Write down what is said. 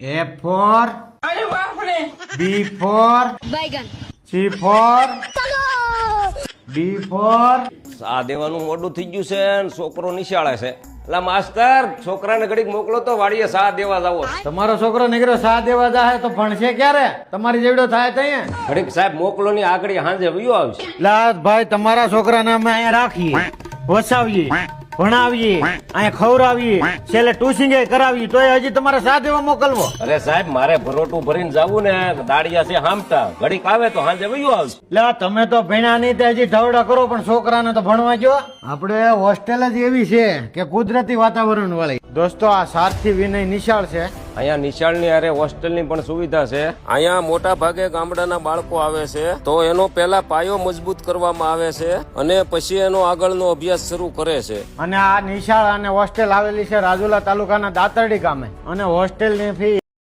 A for अरे बाप रे B for बैगन C for D for આ દેવાનું મોડું થઈ ગયું છે ને છોકરો નિશાળે છે. એટલે માસ્તર છોકરાને ઘડીક મોકલો તો વાડીએ સા દેવા જાવો. તમારો છોકરો નીકળ્યો સા દેવા જાય તો ભણશે ક્યારે? તમારી જેવડો થાય તઈએ ઘડીક સાહેબ મોકલો ની આગળ હાંજે વયો આવશે. લાત ભાઈ તમારા છોકરાને અમે અહીંયા રાખીએ, વસાવીએ, ભણાવીએ, અહીંયા ખવડાવીએ, છેલ્લે ટુશિંગે કરાવીએ તોય હજી તમારે સા દેવા મોકલવો? અરે સાહેબ મારે ભરોટું ભરીને જાવું ને દાડિયા છે હામટા ઘડીક આવે તો હાંજે વયો આવશે. લે તમે તો ભણ્યા નહીં તે હજી ઢવડા કરો પણ છોકરાને તો ભણવા જો. આપણે હોસ્ટેલ જ એવી છે કે કુદરતી વાતાવરણ વાળી. દોસ્તો આ સારથી વિનય નિશાળ છે. અહીંયા નિશાળની અરે હોસ્ટેલની પણ સુવિધા છે. અહીંયા મોટા ભાગે ગામડાના બાળકો આવે છે તો એનો પહેલા પાયો મજબૂત કરવામાં આવે છે અને પછી એનો આગળનો અભ્યાસ શરૂ કરે છે. અને આ નિશાળ અને હોસ્ટેલ આવેલી છે રાજુલા તાલુકાના દાતરડી ગામે અને હોસ્ટેલની ફી